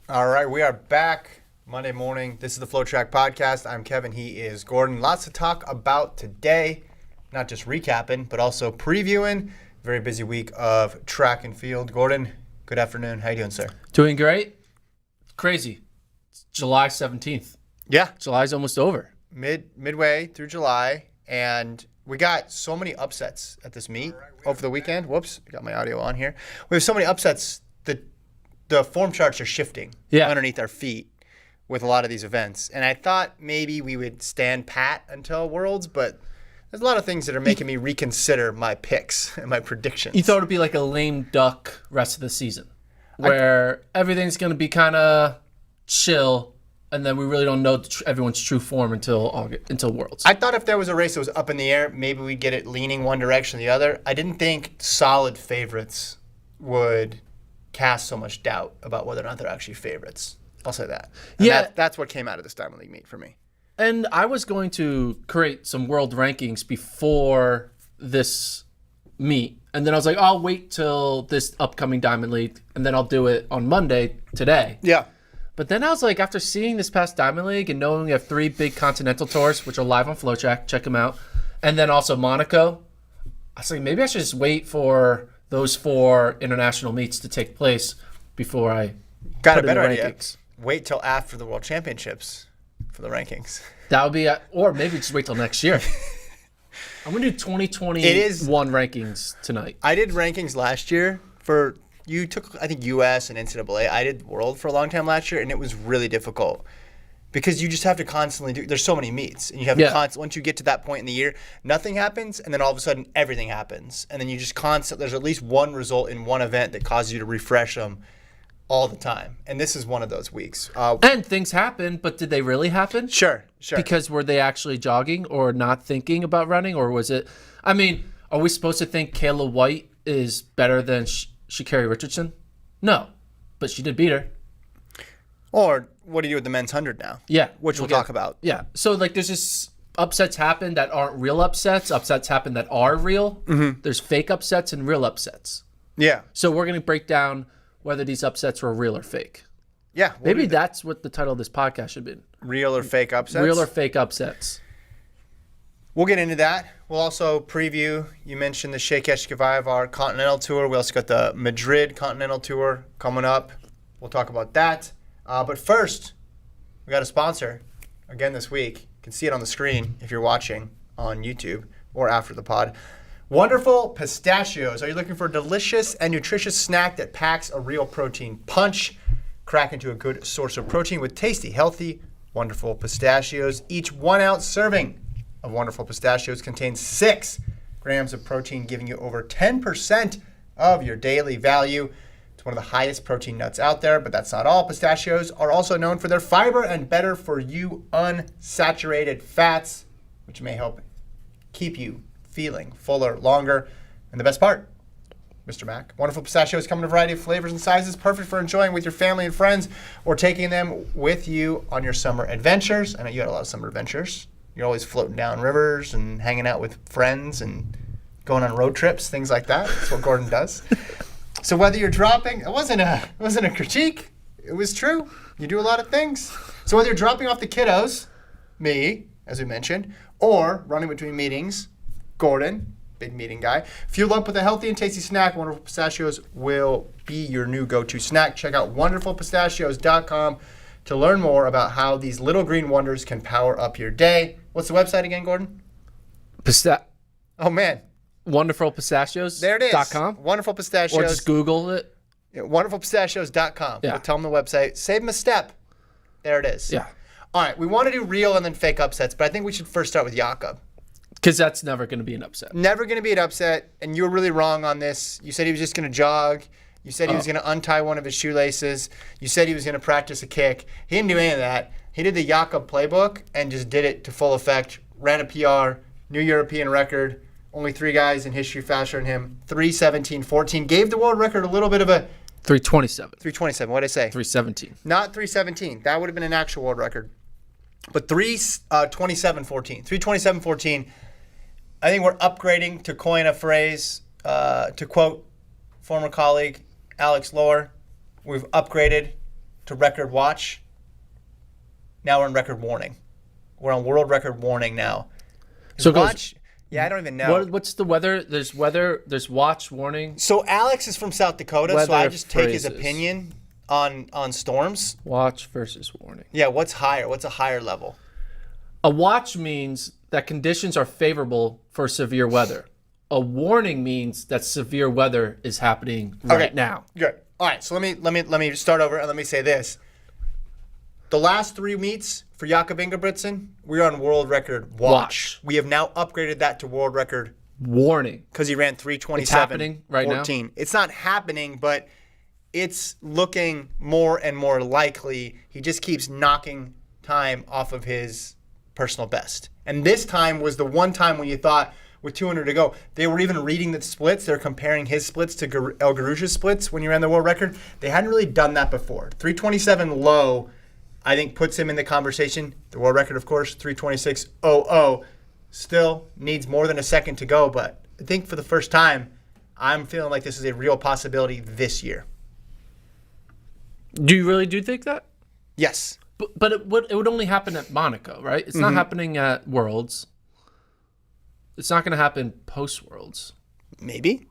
All right, we are back Monday morning. This is the FloTrack podcast. I'm Kevin. He is Gordon. Lots to talk about today. Not just recapping, but also previewing. Very busy week of track and field. Gordon, good afternoon. How you doing, sir? Doing great. Crazy. It's July 17th. Yeah. July's almost over. Midway through July, and we got so many upsets at this meet over the weekend. Whoops, got my audio on here. We have so many upsets that the form charts are shifting underneath our feet with a lot of these events. And I thought maybe we would stand pat until Worlds, but there's a lot of things that are making me reconsider my picks and my predictions. You thought it'd be like a lame duck rest of the season where everything's going to be kind of chill, and then we really don't know everyone's true form until Worlds. I thought if there was a race that was up in the air, maybe we'd get it leaning one direction or the other. I didn't think solid favorites would cast so much doubt about whether or not they're actually favorites. I'll say that. And that's what came out of this Diamond League meet for me. And I was going to create some world rankings before this meet, and then I was like, I'll wait till this upcoming Diamond League, and then I'll do it on Monday today. Yeah. But then I was like, after seeing this past Diamond League and knowing we have 3 big continental tours, which are live on FloTrack, check them out, and then also Monaco, I was like, maybe I should just wait for those 4 international meets to take place before I got put a better in the idea. rankings. Wait till after the World Championships for the rankings. That would be, or maybe just wait till next year. I'm going to do 2021 rankings tonight. I did rankings last year for, you took, I think, US and NCAA. I did World for a long time last year, and it was really difficult because you just have to constantly do, there's so many meets, and you have to once you get to that point in the year, nothing happens, and then all of a sudden everything happens. And then you just there's at least one result in one event that causes you to refresh them all the time. And this is one of those weeks. And things happen, but did they really happen? Sure. Because were they actually jogging or not thinking about running, or was it? I mean, are we supposed to think Kayla White is better than Sha'Carri Richardson? No, but she did beat her. Or what do you do with the men's 100 now? Yeah. Which we'll talk about. Yeah. So, like, there's just upsets happen that aren't real upsets. Upsets happen that are real. Mm-hmm. There's fake upsets and real upsets. Yeah. So we're going to break down whether these upsets were real or fake. Yeah. Maybe that's what the title of this podcast should be. Real or fake upsets? Real or fake upsets. We'll get into that. We'll also preview, you mentioned the Shelby Continental Tour. We also got the Madrid Continental Tour coming up. We'll talk about that. But first, we got a sponsor again this week. You can see it on the screen if you're watching on YouTube or after the pod. Wonderful Pistachios. Are you looking for a delicious and nutritious snack that packs a real protein punch? Crack into a good source of protein with tasty, healthy, wonderful pistachios. Each 1 ounce serving of wonderful pistachios contains 6 grams of protein, giving you over 10% of your daily value. It's one of the highest protein nuts out there, but that's not all. Pistachios are also known for their fiber and better for you unsaturated fats, which may help keep you feeling fuller longer. And the best part, Mr. Mac, wonderful pistachios come in a variety of flavors and sizes, perfect for enjoying with your family and friends or taking them with you on your summer adventures. I know you had a lot of summer adventures. You're always floating down rivers and hanging out with friends and going on road trips, things like that. That's what Gordon does. So whether you're dropping, it wasn't a critique. It was true. You do a lot of things. So whether you're dropping off the kiddos, me, as we mentioned, or running between meetings, Gordon, big meeting guy, fuel up with a healthy and tasty snack, Wonderful Pistachios will be your new go-to snack. Check out wonderfulpistachios.com to learn more about how these little green wonders can power up your day. What's the website again, Gordon? Oh, man. Wonderfulpistachios.com. There it is. Wonderful Pistachios. Or just Google it. Yeah, wonderfulpistachios.com. Yeah. We'll tell them the website. Save them a step. There it is. Yeah. All right. We want to do real and then fake upsets, but I think we should first start with Jakob. Because that's never going to be an upset. Never going to be an upset, and you were really wrong on this. You said he was just going to jog. You said he was going to untie one of his shoelaces. You said he was going to practice a kick. He didn't do any of that. He did the Jakob playbook and just did it to full effect. Ran a PR, new European record. Only 3 guys in history faster than him. 3:17.14. Gave the world record a little bit of a 3:27. 3:27. What did I say? 3:17. Not 3:17. That would have been an actual world record. But 3:27.14. 3:27.14. I think we're upgrading, to coin a phrase, to quote former colleague Alex Lohr, we've upgraded to record watch. Now we're in record warning. We're on world record warning now. So watch. Yeah, I don't even know. What's the weather? There's weather. There's watch warning. So Alex is from South Dakota, so Weather I just take his phrases. opinion on storms. Watch versus warning. Yeah, what's higher? What's a higher level? A watch means that conditions are favorable for severe weather. A warning means that severe weather is happening right now. Good. All right, so let me start over and let me say this. The last 3 meets for Jakob Ingebrigtsen, we're on world record watch. We have now upgraded that to world record warning because he ran 3:27. It's happening right 14. Now? It's not happening, but it's looking more and more likely. He just keeps knocking time off of his personal best. And this time was the one time when you thought, with 200 to go, they were even reading the splits. They're comparing his splits to El Garouche's splits when he ran the world record. They hadn't really done that before. 327 low, I think, puts him in the conversation. The world record, of course, 326.00. Still needs more than a second to go, but I think for the first time, I'm feeling like this is a real possibility this year. Do you really think that? Yes. But it would only happen at Monaco, right? It's not happening at Worlds. It's not going to happen post-Worlds. Maybe.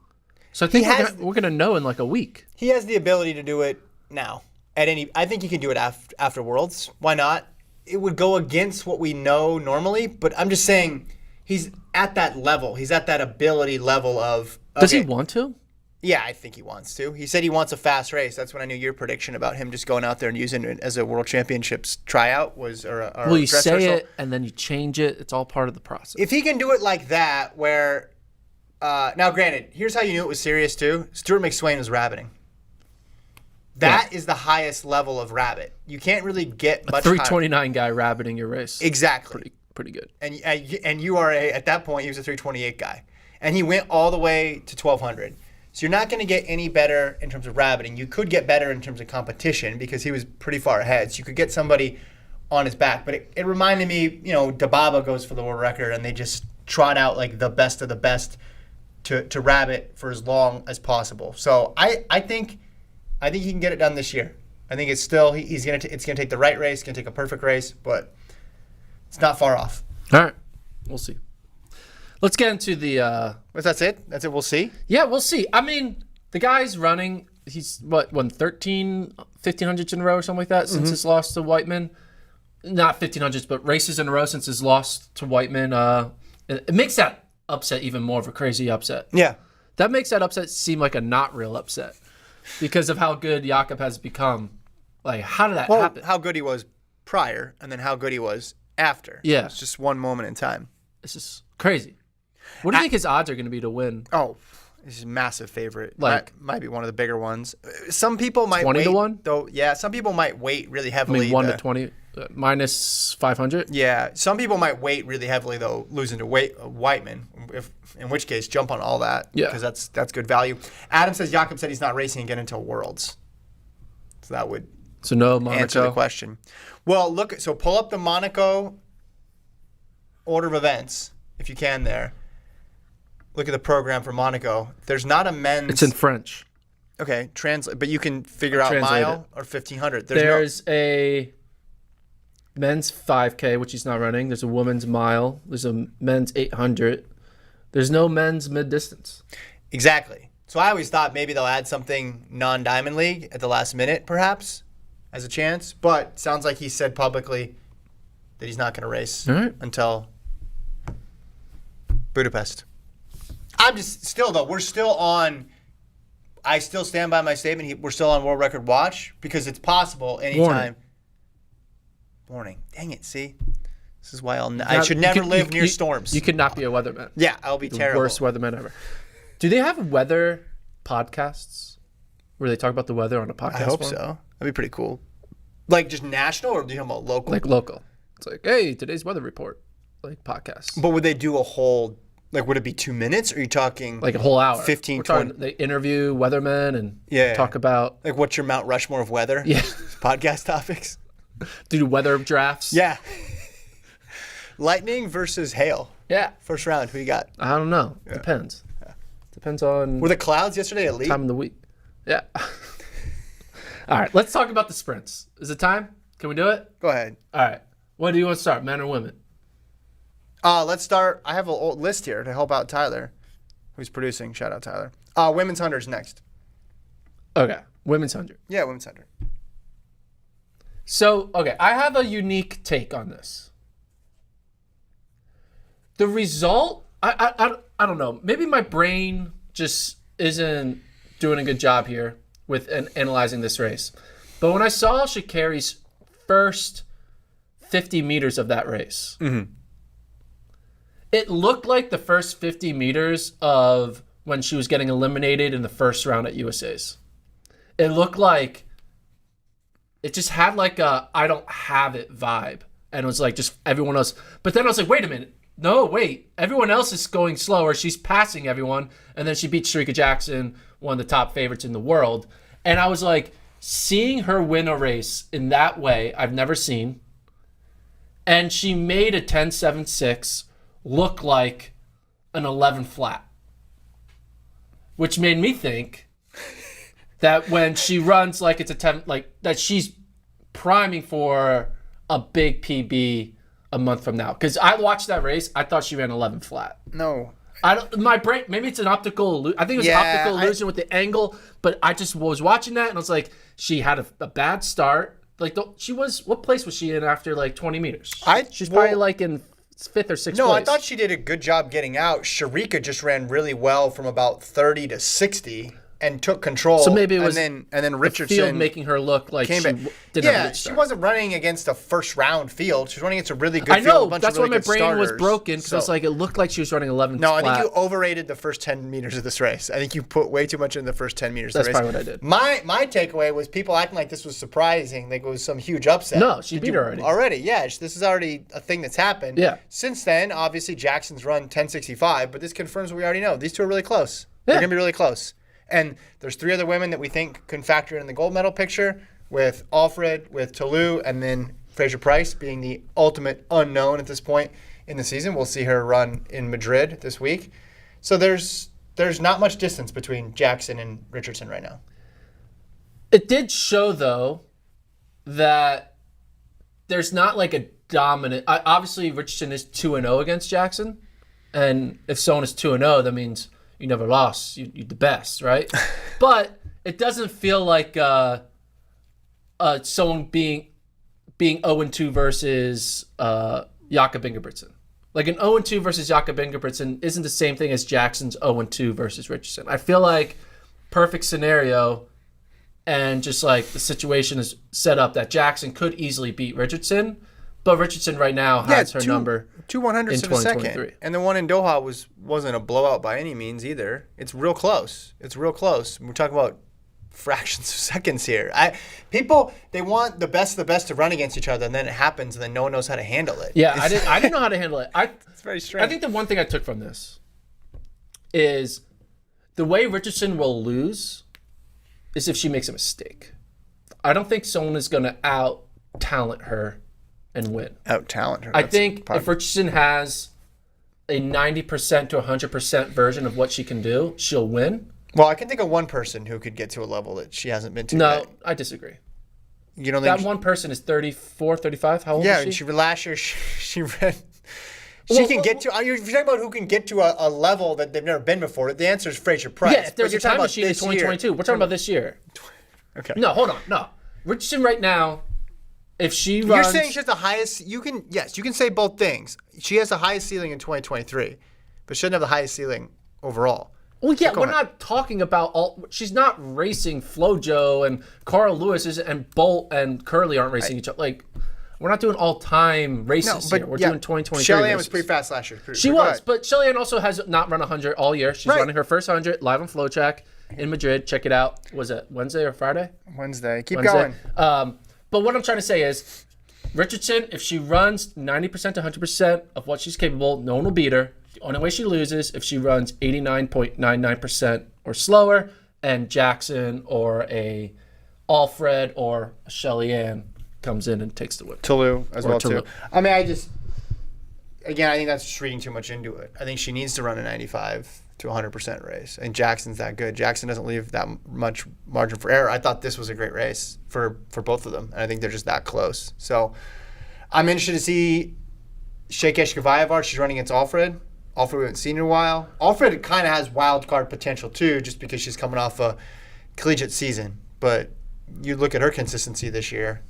So I think we're going to know in like a week. He has the ability to do it now. I think he can do it after Worlds. Why not? It would go against what we know normally, but I'm just saying he's at that level. He's at that ability level of... Does he want to? Yeah, I think he wants to. He said he wants a fast race. That's when I knew your prediction about him just going out there and using it as a World Championships tryout was... Well, you say rehearsal. It and then you change it. It's all part of the process. If he can do it like that, where... now, granted, here's how you knew it was serious, too. Stuart McSwain was rabbiting. That is the highest level of rabbit. You can't really get much... A 329 guy rabbiting your race. Exactly. Pretty good. And you are at that point, he was a 328 guy. And he went all the way to 1,200. So you're not going to get any better in terms of rabbiting. You could get better in terms of competition because he was pretty far ahead. So you could get somebody on his back. But it reminded me, Dababa goes for the world record and they just trot out like the best of the best to rabbit for as long as possible. So I think he can get it done this year. I think it's still it's going to take the right race, going to take a perfect race, but it's not far off. All right. We'll see. Let's get into the... That's it? That's it? We'll see? Yeah, we'll see. I mean, the guy's running... He's, won 1,500s in a row or something like that since his loss to Whiteman. Not 1,500s, but races in a row since his loss to Whiteman. It makes that upset even more of a crazy upset. Yeah. That makes that upset seem like a not real upset because of how good Jakob has become. Like, how did that happen? How good he was prior and then how good he was after. Yeah. It's just one moment in time. It's just crazy. What do you think his odds are going to be to win? Oh, he's a massive favorite. Like, might be one of the bigger ones. Some people might 20 wait, to 1? though. Yeah, some people might wait really heavily. 1 to 20, minus 500? Yeah, some people might wait really heavily, though, losing to Whiteman, in which case, jump on all that. Yeah. Because that's good value. Adam says Jakob said he's not racing again until Worlds. So that would no Monaco. Answer the question. Well, pull up the Monaco order of events, if you can there. Look at the program for Monaco. There's not a men's... It's in French. Okay, translate. But you can figure out mile or 1,500. There's a men's 5K, which he's not running. There's a women's mile. There's a men's 800. There's no men's mid-distance. Exactly. So I always thought maybe they'll add something non-Diamond League at the last minute, perhaps, as a chance. But sounds like he said publicly that he's not going to race until Budapest. I'm just still, though, we're still on. I still stand by my statement. We're still on world record watch because it's possible anytime. Warning. Dang it. See? This is why I should never live near storms. You could not be a weatherman. Yeah, I'll be terrible. Worst weatherman ever. Do they have weather podcasts where they talk about the weather on a podcast? I hope so. That'd be pretty cool. Like just national or do you have about local? Like local. It's like, hey, today's weather report. Like podcast. But would they do a whole... Like, would it be 2 minutes? Or are you talking... Like a whole hour. 15, 20... They interview weathermen and talk about... Like, what's your Mount Rushmore of weather? Yeah. Podcast topics? Do weather drafts? Yeah. Lightning versus hail. Yeah. First round. Who you got? I don't know. Yeah. Depends. Yeah. Depends on... Were the clouds yesterday elite? Time of the week. Yeah. All right, let's talk about the sprints. Is it time? Can we do it? Go ahead. All right. What do you want to start, men or women? Let's start. I have a old list here to help out Tyler, who's producing. Shout out Tyler. Women's 100's next. Okay, women's 100. Yeah, women's 100. So, okay, I have a unique take on this. The result, I don't know. Maybe my brain just isn't doing a good job here with analyzing this race. But when I saw Sha'Carri's first 50 meters of that race, it looked like the first 50 meters of when she was getting eliminated in the first round at USA's. It looked like it just had like a I don't have it vibe. And it was like just everyone else. But then I was like, wait a minute. No, wait. Everyone else is going slower. She's passing everyone. And then she beat Shericka Jackson, one of the top favorites in the world. And I was like, seeing her win a race in that way, I've never seen. And she made a 10.76 look like an 11 flat. Which made me think that when she runs like it's a 10, like that she's priming for a big PB a month from now. Because I watched that race, I thought she ran 11 flat. No. My brain, maybe it's an optical illusion. I think it was an optical illusion with the angle, but I just was watching that and I was like, she had a bad start. Like she was, what place was she in after like 20 meters? She's probably like in 5th or 6th place. No, I thought she did a good job getting out. Shericka just ran really well from about 30 to 60 and took control. So maybe it was and then Richardson the field making her look like she didn't have a good start. She wasn't running against a first round field. She was running against a really good I know, field. A bunch that's of really why my good brain starters. was broken because I was like, it looked like she was running 11 No, flat. I think you overrated the first 10 meters of this race. I think you put way too much in the first 10 meters of the race. That's probably what I did. My takeaway was people acting like this was surprising, like it was some huge upset. No, she beat her already. Already, yeah. This is already a thing that's happened. Yeah. Since then, obviously, Jackson's run 10.65, but this confirms what we already know. These two are really close. They're going to be really close. And there's 3 other women that we think can factor in the gold medal picture with Alfred, with Toulouse, and then Fraser Price being the ultimate unknown at this point in the season. We'll see her run in Madrid this week. So there's not much distance between Jackson and Richardson right now. It did show, though, that there's not like a dominant... Obviously, Richardson is 2-0 against Jackson. And if someone is 2-0, that means you never lost. You're the best, right? But it doesn't feel like someone being 0-2 versus Jakob Ingebrigtsen. Like an 0-2 versus Jakob Ingebrigtsen isn't the same thing as Jackson's 0-2 versus Richardson. I feel like perfect scenario and just like the situation is set up that Jackson could easily beat Richardson, but Richardson right now has her number. 2 100ths of a second. And the one in Doha wasn't a blowout by any means either. It's real close. We're talking about fractions of seconds here. People, they want the best of the best to run against each other, and then it happens, and then no one knows how to handle it. Yeah, I didn't know how to handle it. It's very strange. I think the one thing I took from this is the way Richardson will lose is if she makes a mistake. I don't think someone is going to out-talent her and win. Out-talent her. I think if Richardson has a 90% to 100% version of what she can do, she'll win. Well, I can think of one person who could get to a level that she hasn't been to No, yet. I disagree. You don't think that one person is 34, 35? How old is she? Last year she ran... She can get to... You're talking about who can get to a level that they've never been before. The answer is Fraser Price. Yeah, if there's a time machine in 2022. We're talking about this year. Okay. No, hold on. No. Richardson right now... If she runs... You're saying she has the highest... You can say both things. She has the highest ceiling in 2023, but she doesn't have the highest ceiling overall. Well, yeah, we're not talking about all... She's not racing FloJo and Carl Lewis and Bolt and Kerley aren't racing each other. Like, we're not doing all-time races here. We're doing 2023 Shelley was pretty fast last year. She was, but Shelley also has not run 100 all year. She's running her first 100 live on FloTrack in Madrid. Check it out. Was it Wednesday or Friday? Wednesday. Keep going. But what I'm trying to say is, Richardson, if she runs 90% to 100% of what she's capable, no one will beat her. The only way she loses if she runs 89.99% or slower, and Jackson or a Alfred or a Shelly Ann comes in and takes the win. Toulouse as well, too. I mean, I think that's just reading too much into it. I think she needs to run a 95 to 100% race. And Jackson's that good. Jackson doesn't leave that much margin for error. I thought this was a great race for both of them. And I think they're just that close. So I'm interested to see Sha'Carri. She's running against Alfred. Alfred we haven't seen in a while. Alfred kind of has wild card potential too, just because she's coming off a collegiate season. But you look at her consistency this year,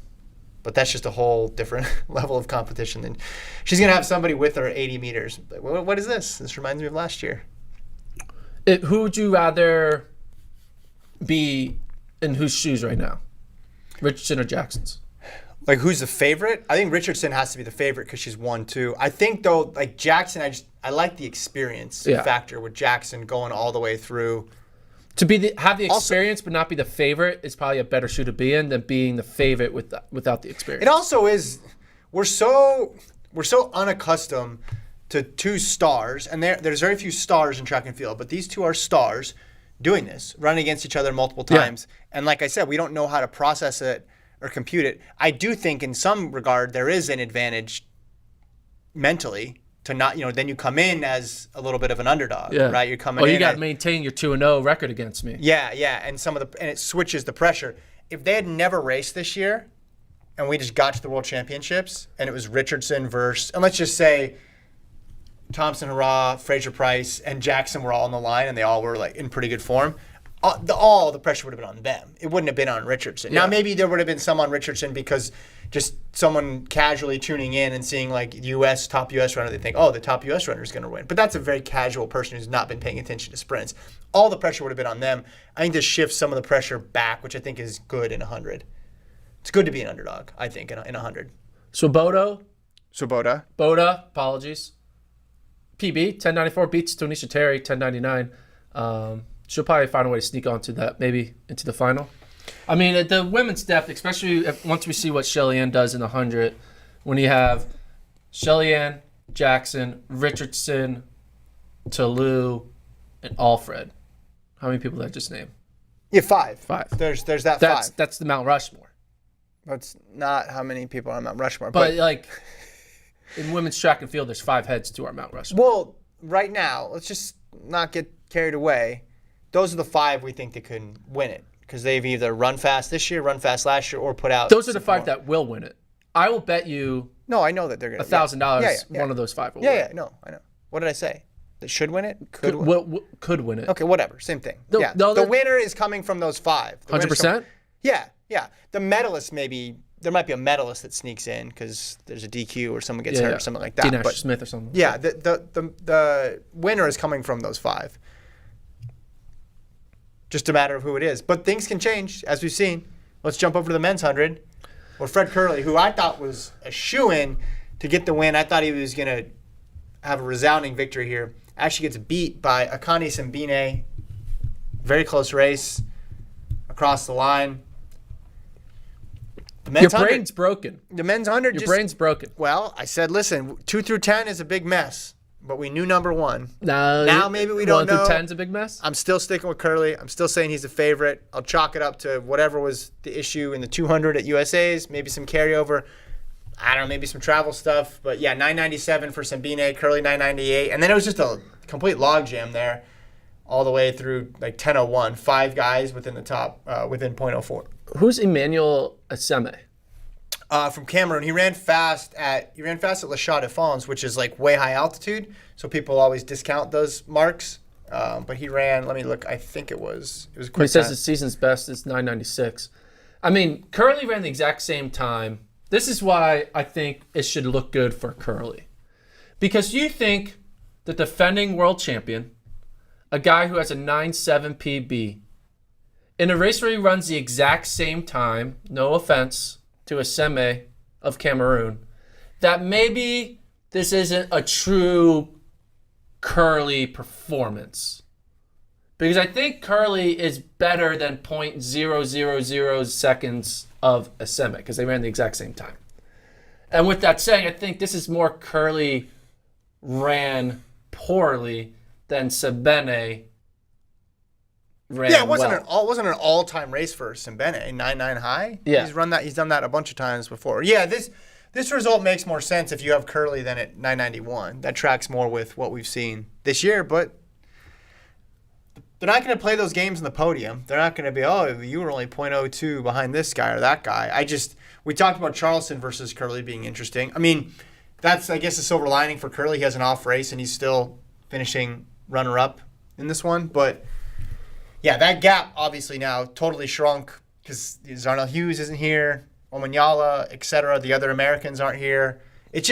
but that's just a whole different level of competition. And she's going to have somebody with her 80 meters. What is this? This reminds me of last year. Who would you rather be in whose shoes right now? Richardson or Jackson's? Like, who's the favorite? I think Richardson has to be the favorite because she's 1-2. I think, though, like Jackson, I like the experience factor with Jackson going all the way through. To have the experience but not be the favorite is probably a better shoe to be in than being the favorite without the experience. It also is, we're so unaccustomed to two stars, and there's very few stars in track and field, but these two are stars doing this, running against each other multiple times. Yeah. And like I said, we don't know how to process it or compute it. I do think in some regard there is an advantage mentally to not, then you come in as a little bit of an underdog, right? You're coming in. You got to maintain your 2-0 record against me. Yeah, and and it switches the pressure. If they had never raced this year and we just got to the World Championships and it was Richardson versus, and let's just say Thompson, Hurrah, Fraser-Price, and Jackson were all on the line and they all were like in pretty good form, all the pressure would have been on them. It wouldn't have been on Richardson. Yeah. Now, maybe there would have been some on Richardson because just someone casually tuning in and seeing like top U.S. runner, they think, oh, the top U.S. runner is going to win. But that's a very casual person who's not been paying attention to sprints. All the pressure would have been on them. I think this shifts some of the pressure back, which I think is good in 100. It's good to be an underdog, I think, in 100. Swoboda, apologies. PB, 1094, beats Tanisha Terry, 1099. She'll probably find a way to sneak onto that, maybe into the final. I mean, the women's depth, especially once we see what Shelly-Ann does in the 100, when you have Shelly-Ann, Jackson, Richardson, Toulouse, and Alfred. How many people did I just name? Yeah, five. There's that five. That's the Mount Rushmore. That's not how many people are on Mount Rushmore. But like, in women's track and field, there's 5 heads to our Mount Rushmore. Well, right now, let's just not get carried away. Those are the 5 we think that can win it because they've either run fast this year, run fast last year, or put out. Those are the 5 that will win it. I will bet you. No, I know that they're going to. $1,000. One of those 5 will win. Yeah, no, I know. What did I say? That should win it? Could win it. Okay, whatever. Same thing. The winner is coming from those 5. 100%? Yeah. The medalist maybe. There might be a medalist that sneaks in because there's a DQ or someone gets hurt or something like that. Dean Asher Smith or something. Yeah, the winner is coming from those 5. Just a matter of who it is. But things can change, as we've seen. Let's jump over to the men's 100. Well, Fred Kerley, who I thought was a shoo-in to get the win. I thought he was going to have a resounding victory here. Actually gets beat by Akani Simbine. Very close race across the line. Your brain's broken. The men's 100 Your brain's broken. Well, I said, listen, 2 through 10 is a big mess. But we knew number 1. Now maybe we don't know. 1 through 10 is a big mess? I'm still sticking with Kerley. I'm still saying he's a favorite. I'll chalk it up to whatever was the issue in the 200 at USA's, maybe some carryover. I don't know, maybe some travel stuff. But yeah, 997 for Simbine, Kerley 998. And then it was just a complete logjam there all the way through like 10:01. 5 guys within the top, within .04. Who's Emmanuel Aseme? From Cameroon. He ran fast at La Chaux-de-Fonds, which is like way high altitude. So people always discount those marks. But he ran, let me look, I think it was a quick He says time. his season's best is 996. I mean, Kerley ran the exact same time. This is why I think it should look good for Kerley. Because you think the defending world champion, a guy who has a 9.7 PB, in a race where he runs the exact same time, no offense to Aseme of Cameroon, that maybe this isn't a true Kerley performance. Because I think Kerley is better than .000 seconds of Aseme because they ran the exact same time. And with that saying, I think this is more Kerley ran poorly than Simbine ran Yeah, it wasn't well. an all-time race for Simbine, 9.9 high. Yeah. He's done that a bunch of times before. Yeah, this result makes more sense if you have Kerley than at 991. That tracks more with what we've seen this year, but they're not going to play those games on the podium. They're not going to be, oh, you were only .02 behind this guy or that guy. We talked about Charleston versus Kerley being interesting. I mean, that's, I guess, a silver lining for Kerley. He has an off race, and he's still finishing runner-up in this one. But, yeah, that gap obviously now totally shrunk because Zarnell Hughes isn't here, Omanyala, etc. The other Americans aren't here. It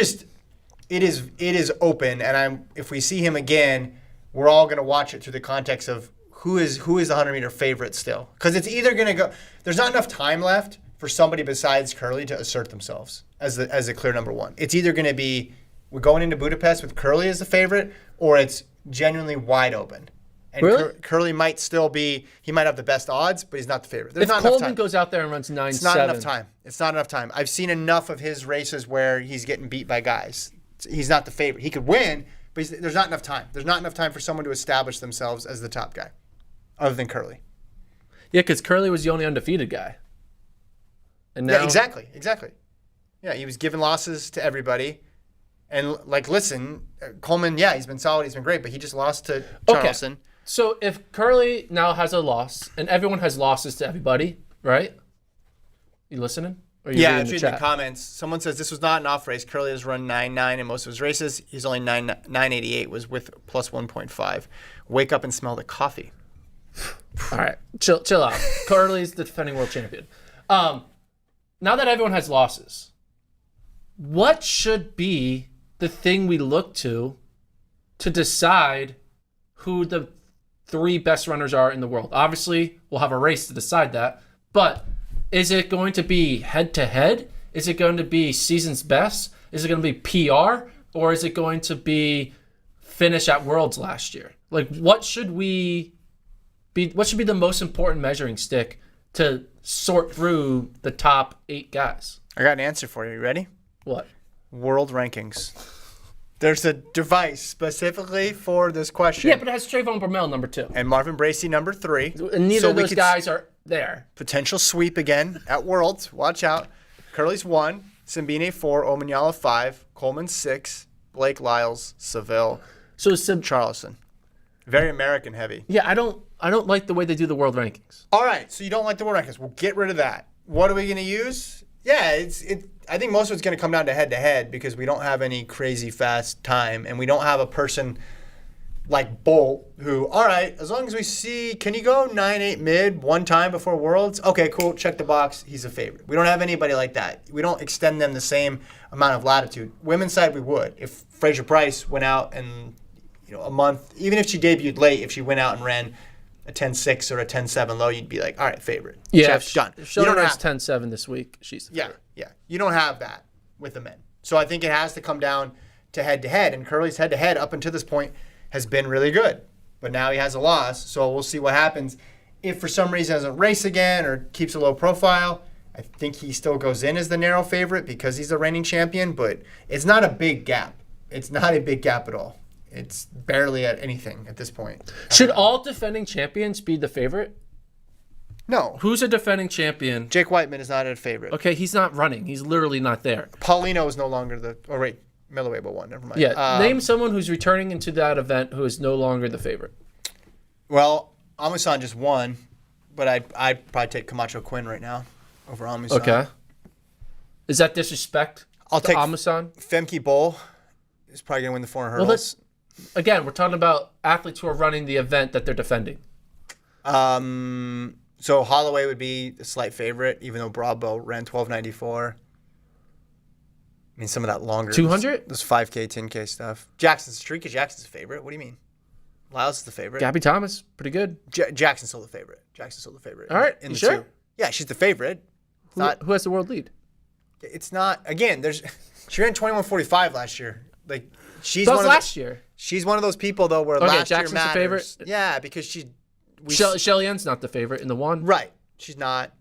is open, and if we see him again, we're all going to watch it through the context of who is the 100-meter favorite still. Because it's either going to go – there's not enough time left for somebody besides Kerley to assert themselves as a clear number one. It's either going to be we're going into Budapest with Kerley as the favorite, or it's genuinely wide open. And really? Kerley might still be – he might have the best odds, but he's not the favorite. There's if not enough Coleman time. goes out there and runs 9.7. It's not enough time. It's not enough time. I've seen enough of his races where he's getting beat by guys. He's not the favorite. He could win, but there's not enough time. There's not enough time for someone to establish themselves as the top guy, other than Kerley. Yeah, because Kerley was the only undefeated guy. And now, Yeah, exactly. Yeah, he was giving losses to everybody. And, listen, Coleman, yeah, he's been solid. He's been great, but he just lost to Charleston. Okay. So if Kerley now has a loss, and everyone has losses to everybody, right? You listening? Or you Yeah, reading I'm reading the comments. Someone says this was not an off race. Kerley has run 9.9 in most of his races. He's only 9.88 was with plus 1.5. Wake up and smell the coffee. All right, chill out. Kerley's the defending world champion. Now that everyone has losses, what should be the thing we look to decide who the 3 best runners are in the world? Obviously, we'll have a race to decide that, but is it going to be head-to-head? Is it going to be season's best? Is it going to be PR? Or is it going to be finish at Worlds last year? What should be the most important measuring stick to sort through the top 8 guys? I got an answer for you. You ready? What? World rankings. There's a device specifically for this question. Yeah, but it has Trayvon Bromell number 2. And Marvin Bracey number 3. And neither So of we those could guys are there. Potential sweep again at Worlds. Watch out. Kerley's 1, Simbine 4, Omanyala 5, Coleman 6, Blake Lyles, Seville, So Charleston. Very American heavy. yeah, I don't like the way they do the world rankings. All right, so you don't like the world rankings. We'll get rid of that. What are we going to use? Yeah, I think most of it's going to come down to head-to-head because we don't have any crazy fast time, and we don't have a person like Bolt who, all right, as long as we see, can he go 9.8 mid one time before Worlds? Okay, cool, check the box, he's a favorite. We don't have anybody like that. We don't extend them the same amount of latitude. Women's side, we would. If Fraser Price went out and, a month, even if she debuted late, if she went out and ran a 10.6 or a 10.7 low, you'd be like, all right, favorite. Yeah, Check, done. If Sheldon runs 10.7 this week, she's the favorite. Yeah. You don't have that with the men. So I think it has to come down to head-to-head, and Kerley's head-to-head up until this point has been really good. But now he has a loss, so we'll see what happens. If for some reason doesn't race again or keeps a low profile, I think he still goes in as the narrow favorite because he's the reigning champion, but it's not a big gap. It's not a big gap at all. It's barely at anything at this point. Should all defending champions be the favorite? No. Who's a defending champion? Jake Whiteman is not a favorite. Okay, he's not running. He's literally not there. Paulino is no longer middleweight but one. Never mind. Yeah, name someone who's returning into that event who is no longer the favorite. Well, Amusan just won, but I'd probably take Camacho Quinn right now over Amusan. Okay. Is that disrespect? I'll take Amusan. Femke Bull is probably gonna win the 400 hurdles. Again, we're talking about athletes who are running the event that they're defending. So Holloway would be the slight favorite, even though Bravo ran 12.94. I mean, some of that longer 200? Those 5K, 10K stuff. Shericka Jackson's the favorite. What do you mean? Lyles is the favorite. Gabby Thomas, pretty good. Jackson's still the favorite. All right, in you the sure? 2. Yeah, she's the favorite. Who has the world lead? It's not. Again, she ran 21.45 last year. She's That one was of last year. She's one of those people though where Okay, last Jackson's year the matters. favorite? Yeah, because Shelly Ann's not the favorite in the 1. right. She's not.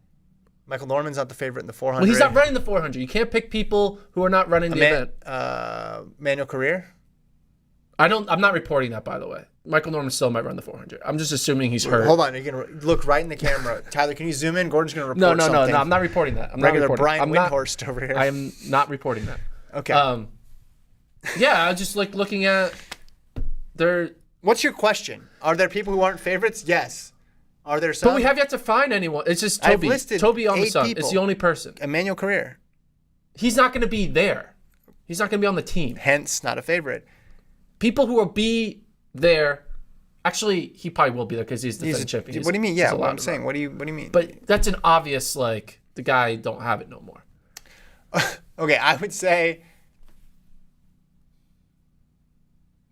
Michael Norman's not the favorite in the 400. Well, he's not running the 400. You can't pick people who are not running the event. Manuel Career. I'm not reporting that, by the way. Michael Norman still might run the 400. I'm just assuming he's hurt. Hold on, you're gonna look right in the camera. Tyler, can you zoom in? Gordon's gonna report No. something. I'm not reporting that. I'm Regular not reporting. Brian Windhorst over here. I am not reporting that. Okay. Yeah, I just like looking at their What's your question? Are there people who aren't favorites? Yes. Are there some? But we have yet to find anyone. It's just I've Toby. listed Toby on the 8 sun. people. It's the only person. Emmanuel Carrere. He's not going to be there. He's not going to be on the team. Hence, not a favorite. People who will be there. Actually, he probably will be there because he's the defending champion. What do you mean? Yeah, what I'm saying. What do you mean? But that's an obvious, like, the guy don't have it no more. Okay, I would say.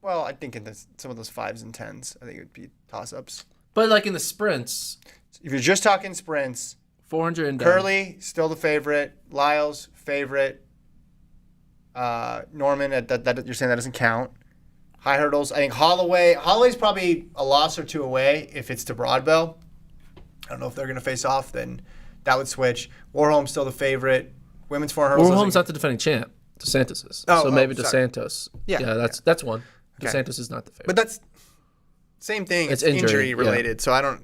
Well, I think in some of those 5s and 10s, I think it would be toss-ups. But, like, in the sprints. If you're just talking sprints, 400 and down. Kerley, still the favorite. Lyles, favorite. Norman, that you're saying that doesn't count. High hurdles, I think Holloway's probably a loss or 2 away if it's to Broadbell. I don't know if they're going to face off, then that would switch. Warholm's still the favorite. Women's 400 hurdles. Warholm's not the defending champ. DeSantis is. Maybe sorry. DeSantos. Yeah, that's one. Okay. DeSantis is not the favorite. But that's same thing. It's injury related. Yeah. So I don't.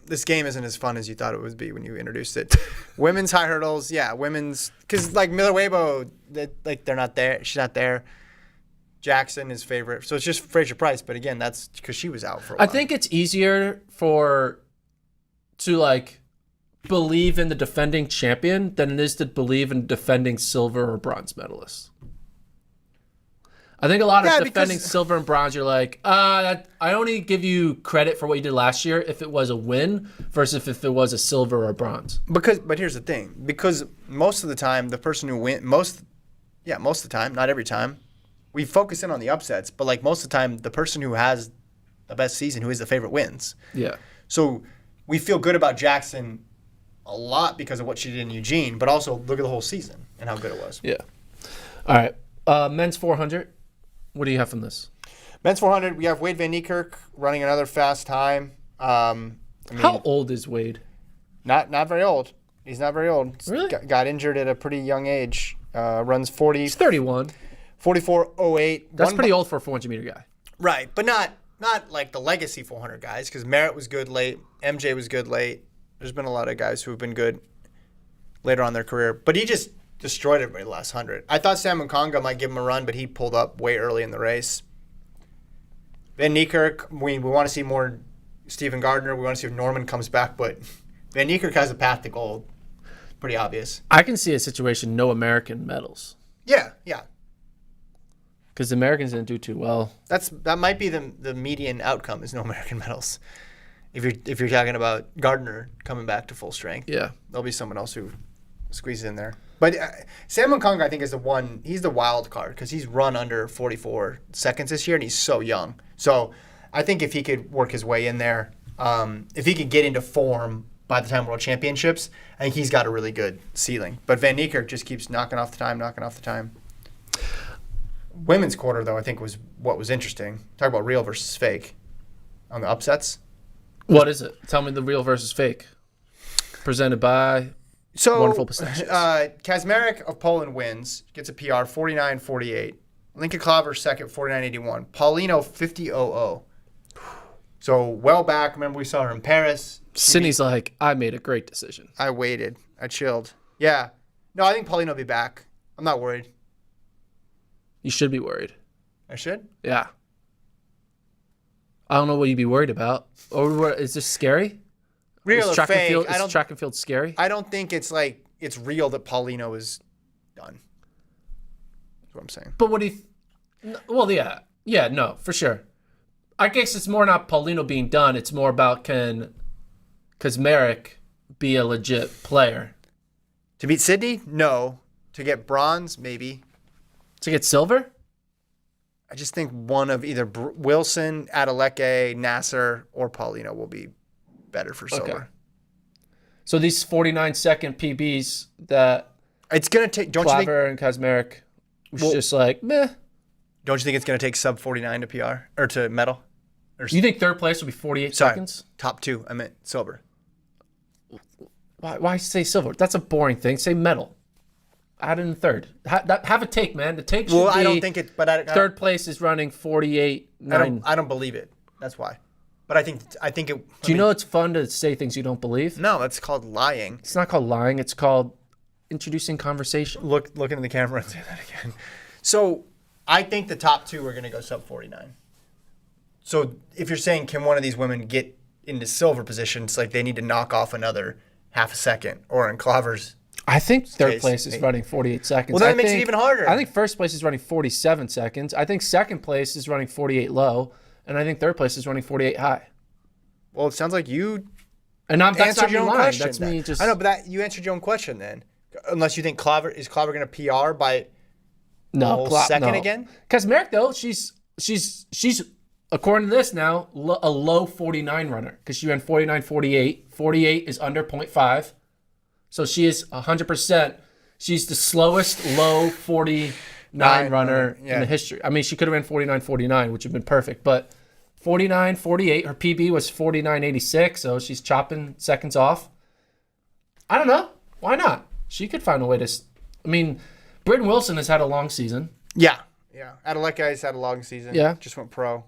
This game isn't as fun as you thought it would be when you introduced it. Women's high hurdles, yeah. Women's, because like Miller Weibo, they're not there. She's not there. Jackson is favorite. So it's just Fraser Price. But again, that's because she was out for a while. I think it's easier to like believe in the defending champion than it is to believe in defending silver or bronze medalists. I think a lot of defending silver and bronze, you're like, I only give you credit for what you did last year if it was a win versus if it was a silver or bronze. But here's the thing. Because most of the time, the person who wins, most of the time, not every time, we focus in on the upsets. But like most of the time, the person who has the best season, who is the favorite, wins. Yeah. So we feel good about Jackson a lot because of what she did in Eugene, but also look at the whole season and how good it was. Yeah. All right. Men's 400. What do you have from this? Men's 400, we have Wade Van Niekerk running another fast time. How old is Wade? Not very old. He's not very old. Really? Got injured at a pretty young age. Runs 40. He's 31. 44.08. That's pretty old for a 400-meter guy. Right, but not like the legacy 400 guys, because Merritt was good late. MJ was good late. There's been a lot of guys who have been good later on in their career. But he just destroyed everybody the last 100. I thought Sam Mkonga might give him a run, but he pulled up way early in the race. Van Niekerk, we want to see more Stephen Gardner. We want to see if Norman comes back, but Van Niekerk has a path to gold. Pretty obvious. I can see a situation, no American medals. Yeah. Because the Americans didn't do too well. That might be the median outcome is no American medals. If you're talking about Gardner coming back to full strength, yeah, there'll be someone else who squeezes in there. But Sam Mkonga, I think, is the one. He's the wild card because he's run under 44 seconds this year, and he's so young. So I think if he could work his way in there, if he could get into form by the time World Championships, I think he's got a really good ceiling. But Van Niekerk just keeps knocking off the time. Women's quarter, though, I think was what was interesting. Talk about real versus fake on the upsets. What is it? Tell me the real versus fake. Presented by Wonderful Pistachios. Kazmarek of Poland wins, gets a PR 49.48. Linka Klaver second 49.81. Paulino 50.00. So well back. Remember we saw her in Paris. Sydney's like, I made a great decision. I waited. I chilled. Yeah. No, I think Paulino will be back. I'm not worried. You should be worried. I should? Yeah. I don't know what you'd be worried about. Or is this scary? Real or fake? Is track and field scary? I don't think it's like it's real that Paulino is done. That's what I'm saying. But what do you... Well, yeah. Yeah, no, for sure. I guess it's more not Paulino being done. It's more about can Kazmarek be a legit player? To beat Sydney? No. To get bronze? Maybe. To get silver? I just think one of either Wilson, Adeleke, Nasser, or Paulino will be better for silver. Okay. So these 49-second PBs that it's gonna take. Don't Klaver you think? And Kazmarek was just like meh. Don't you think it's gonna take sub 49 to PR or to medal? You think third place will be 48 seconds? Top two. I meant silver. Why say silver? That's a boring thing. Say medal. Add in third. Have a take, man. The take should be... I don't think it... But third place is running 48.9. I don't believe it. That's why. But I think it... Do you know it's fun to say things you don't believe? No, that's called lying. It's not called lying. It's called introducing conversation. Look into the camera and say that again. So I think the top two are going to go sub 49. So if you're saying, can one of these women get into silver position, it's like they need to knock off another half a second, or in Klaver's. I think third case, place is running 48 seconds. Well, that makes it even harder. I think first place is running 47 seconds. I think second place is running 48 low. And I think third place is running 48 high. Well, it sounds like you That's answered not your me own lying. question. That's me just... I know, but you answered your own question then. Unless you think Klaver going to PR by a whole second again? Because Merrick, though, she's according to this now, a low 49 runner. Because she ran 49.48. 48 is under 0.5. So she is 100%. She's the slowest low 49 runner in the history. I mean, she could have ran 49.49, which would have been perfect. But 49.48, her PB was 49.86, so she's chopping seconds off. I don't know. Why not? She could find a way to... I mean, Britton Wilson has had a long season. Yeah. Adeleke has had a long season. Yeah. Just went pro.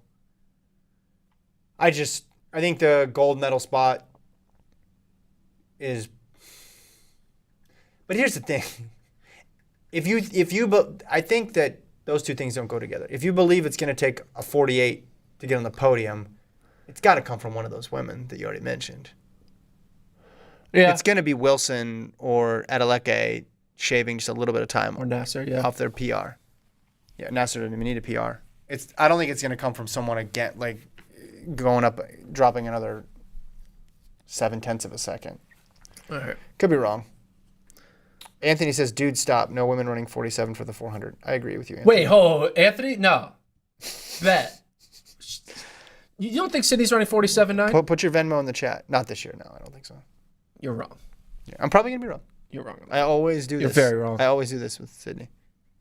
I think the gold medal spot is... But here's the thing. I think that those two things don't go together. If you believe it's going to take a 48 to get on the podium, it's got to come from one of those women that you already mentioned. Yeah. It's going to be Wilson or Adeleke shaving just a little bit of time Or Nasser, yeah. off their PR. Yeah, Nasser doesn't even need a PR. I don't think it's going to come from someone again, like going up, dropping another 0.7 of a second. All right. Could be wrong. Anthony says, dude, stop. No women running 47 for the 400. I agree with you, Anthony. Wait, Anthony? No. Bet. You don't think Sydney's running 47.9? Put your Venmo in the chat. Not this year, no. I don't think so. You're wrong. Yeah, I'm probably going to be wrong. You're wrong. I always do this. You're very wrong. I always do this with Sydney.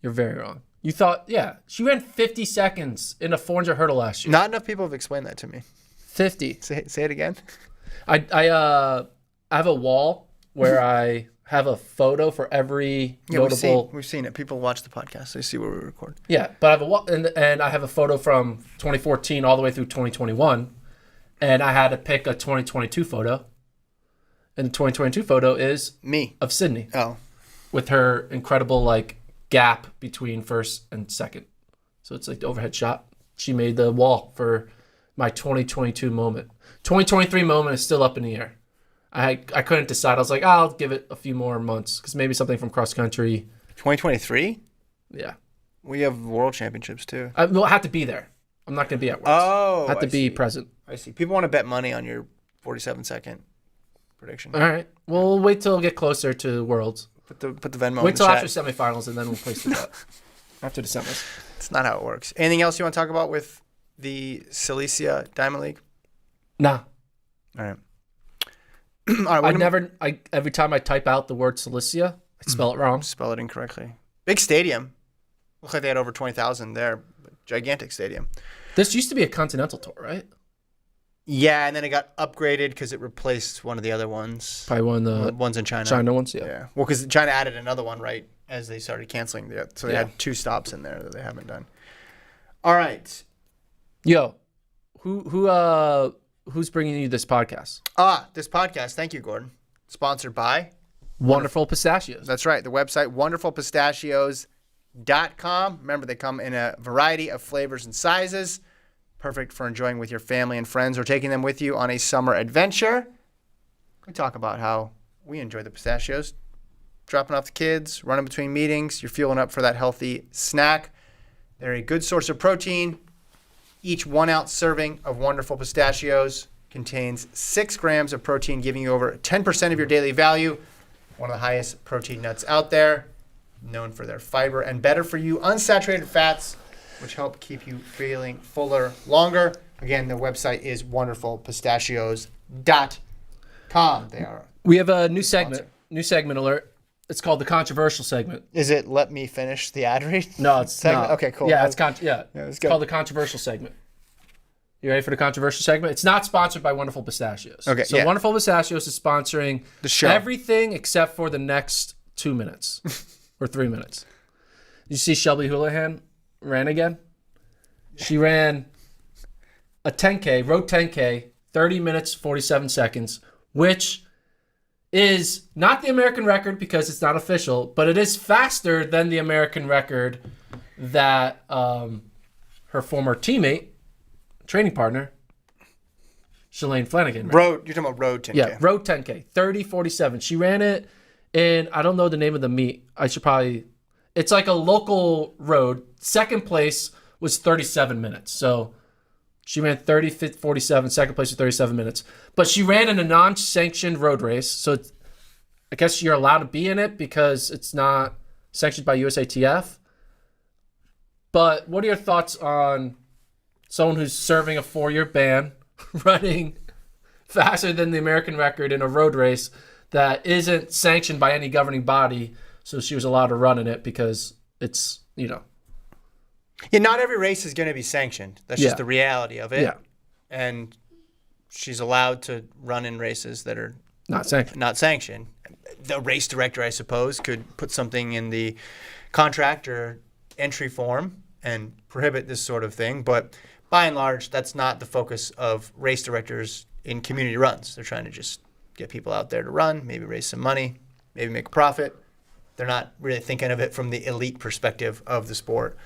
You're very wrong. You thought, yeah, she ran 50 seconds in a 400 hurdle last year. Not enough people have explained that to me. 50. Say it again. I have a wall where I have a photo for every notable. We've seen it. People watch the podcast. They see where we record. Yeah, but I have a wall, and I have a photo from 2014 all the way through 2021, and I had to pick a 2022 photo, and the 2022 photo is me of Sydney. Oh, with her incredible gap between first and second. So it's like the overhead shot. She made the wall for my 2022 moment. 2023 moment is still up in the air. I couldn't decide. I was like, I'll give it a few more months because maybe something from cross country. 2023? Yeah. We have world championships too. I have to be there. I'm not going to be at Worlds. Oh, I have to be present. I see. People want to bet money on your 47-second prediction. All right. We'll wait till we get closer to Worlds. Put the Venmo Wait in the till chat. after semifinals and then we'll place the bet. After the semis. It's not how it works. Anything else you want to talk about with the Silesia Diamond League? Nah. All right. All right. Every time I type out the word Silesia, I spell it wrong. Spell it incorrectly. Big stadium. Looks like they had over 20,000 there. Gigantic stadium. This used to be a continental tour, right? Yeah, and then it got upgraded because it replaced one of the other ones. Probably one of the ones in China. China ones, yeah. Yeah. Well, because China added another one right as they started canceling. So they Yeah. had 2 stops in there that they haven't done. All right. Yo, who's bringing you this podcast? This podcast, thank you, Gordon. Sponsored by Wonderful Pistachios. That's right. The website, wonderfulpistachios.com. Remember, they come in a variety of flavors and sizes. Perfect for enjoying with your family and friends or taking them with you on a summer adventure. We talk about how we enjoy the pistachios. Dropping off the kids, running between meetings. You're fueling up for that healthy snack. They're a good source of protein. Each 1 ounce serving of Wonderful Pistachios contains 6 grams of protein, giving you over 10% of your daily value. One of the highest protein nuts out there, known for their fiber and better for you unsaturated fats, which help keep you feeling fuller longer. Again, the website is wonderfulpistachios.com. We have a new segment alert. It's called the controversial segment. Is it let me finish the ad read? No, it's segment? not. Okay, cool. Yeah, it's it's called the controversial segment. You ready for the controversial segment? It's not sponsored by Wonderful Pistachios. Okay, So yeah. Wonderful Pistachios is sponsoring the show. Everything except for the next 2 minutes or 3 minutes. You see Shelby Houlihan ran again? She ran a 10K, road 10K, 30 minutes, 47 seconds, which is not the American record because it's not official, but it is faster than the American record that her former teammate, training partner, Shalane Flanagan. Right? Road. You're talking about road 10K. Yeah, road 10K, 30:47. She ran it in, I don't know the name of the meet. I should probably, it's like a local road. Second place was 37 minutes. So she ran 30:47. Second place was 37 minutes. But she ran in a non-sanctioned road race. So I guess you're allowed to be in it because it's not sanctioned by USATF. But what are your thoughts on someone who's serving a 4-year ban running faster than the American record in a road race that isn't sanctioned by any governing body? So she was allowed to run in it because it's, Yeah, not every race is going to be sanctioned. That's just the reality of it. Yeah. And she's allowed to run in races that are not sanctioned. The race director, I suppose, could put something in the contract or entry form and prohibit this sort of thing. But by and large, that's not the focus of race directors in community runs. They're trying to just get people out there to run, maybe raise some money, maybe make a profit. They're not really thinking of it from the elite perspective of the sport.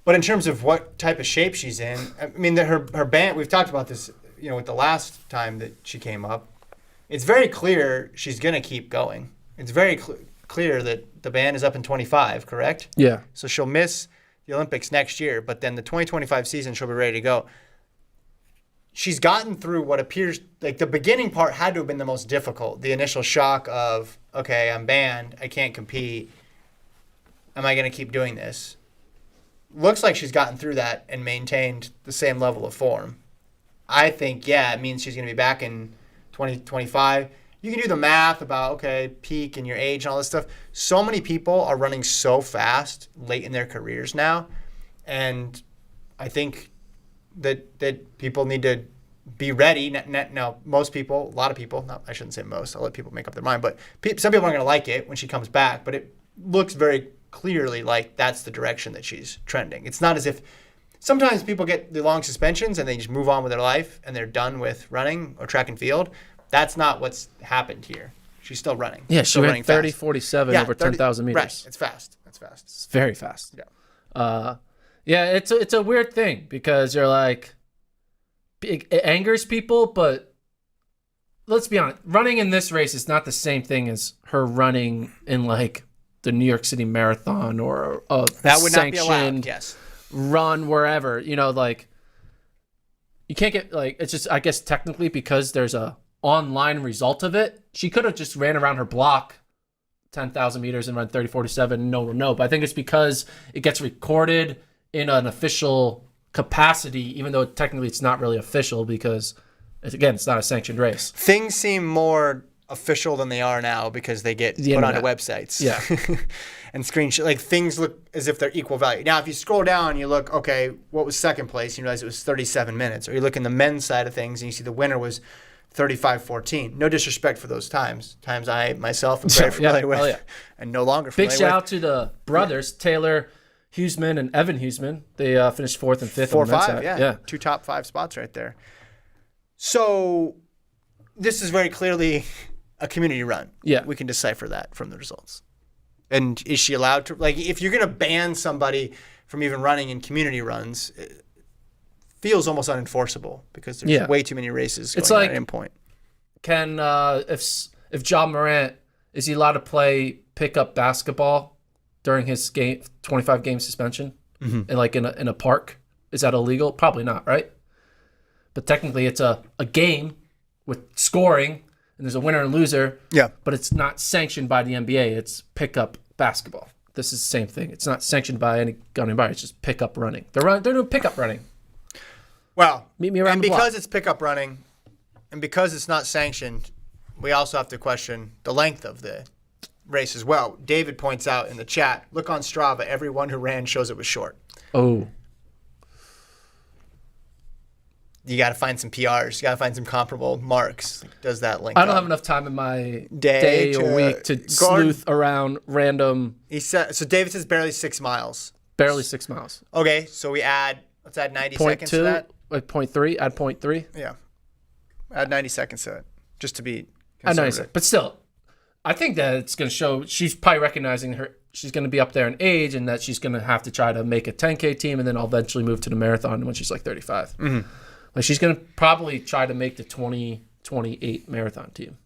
But in terms of what type of shape she's in, I mean, her band, we've talked about this, with the last time that she came up. It's very clear she's going to keep going. It's very clear that the ban is up in 25, correct? Yeah. So she'll miss the Olympics next year, but then the 2025 season, she'll be ready to go. She's gotten through what appears like the beginning part had to have been the most difficult. The initial shock of, okay, I'm banned. I can't compete. Am I going to keep doing this? Looks like she's gotten through that and maintained the same level of form. I think, it means she's going to be back in 2025. You can do the math about, okay, peak and your age and all this stuff. So many people are running so fast late in their careers now. And I think that people need to be ready. Now, most people, a lot of people, I shouldn't say most, I'll let people make up their mind, but some people aren't going to like it when she comes back, but it looks very clearly like that's the direction that she's trending. It's not as if sometimes people get the long suspensions and they just move on with their life and they're done with running or track and field. That's not what's happened here. She's still running. Yeah, she ran 30:47 over 10,000 meters. Right, it's fast. It's very fast. Yeah. It's a weird thing because you're like, it angers people, but let's be honest, running in this race is not the same thing as her running in like the New York City Marathon or a that would not be sanctioned allowed. Yes. run wherever. Like you can't get like, it's just, I guess technically because there's a online result of it, she could have just ran around her block 10,000 meters and run 30:47. No one will know. But I think it's because it gets recorded in an official capacity, even though technically it's not really official because, it's not a sanctioned race. Things seem more official than they are now because they get put onto websites. Yeah. And screenshot. Like things look as if they're equal value. Now, if you scroll down and you look, okay, what was second place? You realize it was 37 minutes. Or you look in the men's side of things and you see the winner was 35:14. No disrespect for those times. Times I myself am very familiar with and no longer familiar with. Big shout out to the brothers, Taylor Huseman and Evan Huseman. They finished 4th and 5th. 4 5, yeah. 2 top 5 spots right there. So this is very clearly a community run. Yeah. We can decipher that from the results. And is she allowed to, like, if you're going to ban somebody from even running in community runs, it feels almost unenforceable because there's way too many races going at any point. Can, if Ja Morant, is he allowed to play pickup basketball during his 25-game suspension? Mm-hmm. And like in a park? Is that illegal? Probably not, right? But technically it's a game with scoring and there's a winner and loser. Yeah. But it's not sanctioned by the NBA. It's pickup basketball. This is the same thing. It's not sanctioned by any governing body. It's just pickup running. They're doing pickup running. Well, meet me around and the block. Because it's pickup running and because it's not sanctioned, we also have to question the length of the race as well. David points out in the chat, look on Strava, everyone who ran shows it was short. Oh. You got to find some PRs. You got to find some comparable marks. Does that link I don't up? have enough time in my day or week to sleuth around random. He said, so David says barely 6 miles. Barely 6 miles. Okay, so let's add 90 seconds to that. Like 0.3, add 0.3. Yeah. Add 90 seconds to it, just to be Add 90 conservative. seconds. But still, I think that it's going to show she's probably recognizing she's going to be up there in age and that she's going to have to try to make a 10K team and then I'll eventually move to the marathon when she's like 35. Mm-hmm. Like she's going to probably try to make the 2028 marathon team.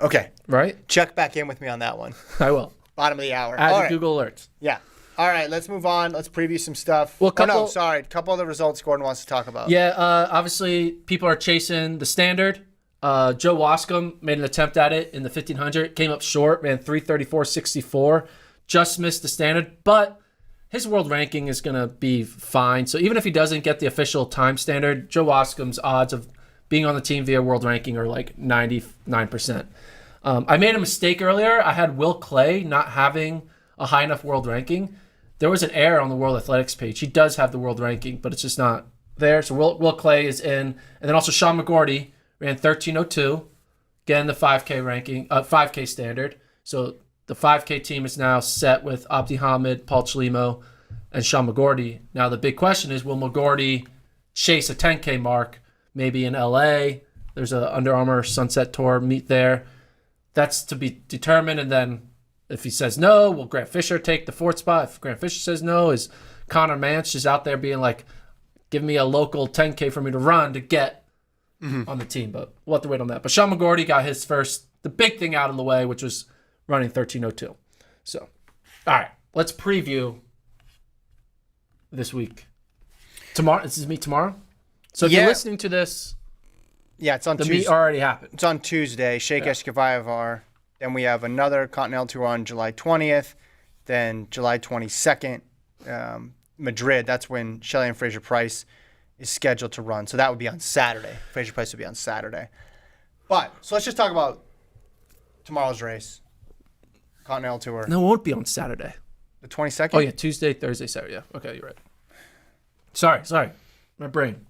Okay. Right? Check back in with me on that one. I will. Bottom of the hour. Add All to right. Google Alerts. Yeah. All right, let's move on. Let's preview some stuff. Well, a couple of the results Gordon wants to talk about. Yeah, obviously people are chasing the standard. Joe Wascom made an attempt at it in the 1500, came up short, ran 3:34.64, just missed the standard, but his world ranking is going to be fine. So even if he doesn't get the official time standard, Joe Wascom's odds of being on the team via world ranking are like 99%. I made a mistake earlier. I had Will Clay not having a high enough world ranking. There was an error on the World Athletics page. He does have the world ranking, but it's just not there. So Will Clay is in. And then also Sean McGorty ran 13:02, again the 5K ranking, 5K standard. So the 5K team is now set with Abdi Hamid, Paul Chelimo, and Sean McGorty. Now the big question is, will McGorty chase a 10K mark, maybe in LA? There's a Under Armour Sunset Tour meet there. That's to be determined. And then if he says no, will Grant Fisher take the fourth spot? If Grant Fisher says no, is Connor Manch just out there being like, give me a local 10K for me to run to get on the team? But we'll have to wait on that. But Sean McGorty got his first, the big thing out of the way, which was running 13:02. So, all right, let's preview this week. Tomorrow, this is me tomorrow. So if you're listening to this, yeah, it's on the Tuesday. meet already happened. It's on Tuesday. Sha'Carri Kavayevar. Then we have another Continental Tour on July 20th. Then July 22nd, Madrid. That's when Shelley and Fraser Price is scheduled to run. So that would be on Saturday. Fraser Price would be on Saturday. But so let's just talk about tomorrow's race, Continental Tour. No, it won't be on Saturday. The 22nd? Oh, yeah, Tuesday, Thursday, Saturday. Yeah, okay, you're right. Sorry. My brain.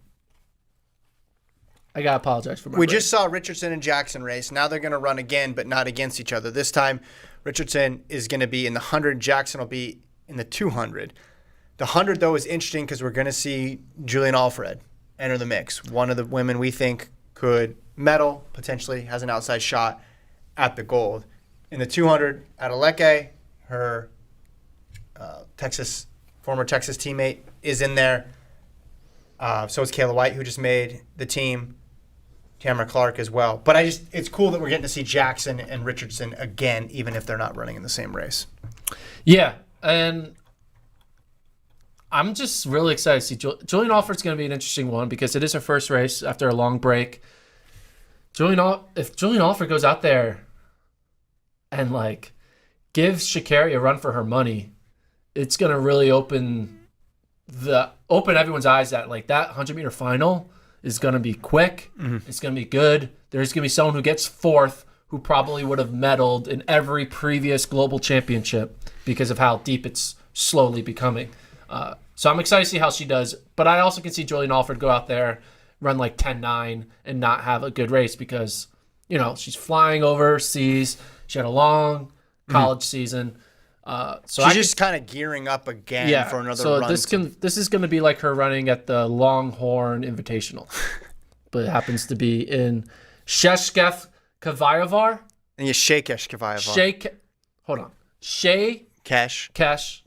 I got to apologize for my We brain. just saw Richardson and Jackson race. Now they're going to run again, but not against each other. This time, Richardson is going to be in the 100. Jackson will be in the 200. The 100, though, is interesting because we're going to see Julian Alfred enter the mix. One of the women we think could medal, potentially has an outside shot at the gold. In the 200, Adeleke, her former Texas teammate, is in there. So is Kayla White, who just made the team. Tamara Clark as well. But it's cool that we're getting to see Jackson and Richardson again, even if they're not running in the same race. Yeah, and I'm just really excited to see Julian Alford's going to be an interesting one because it is her first race after a long break. If Julian Alford goes out there and like gives Sha'Carri a run for her money, it's going to really open everyone's eyes that like that 100-meter final is going to be quick. Mm-hmm. It's going to be good. There's going to be someone who gets fourth who probably would have medaled in every previous global championship because of how deep it's slowly becoming. So I'm excited to see how she does. But I also can see Julian Alford go out there, run like 10:9 and not have a good race because, she's flying overseas. She had a long college season. So she's just kind of gearing up again for another run. This is going to be like her running at the Longhorn Invitational, but it happens to be in Sheshkev Kavayevar. And you Sha'Carri Kavayevar. Sha'Carri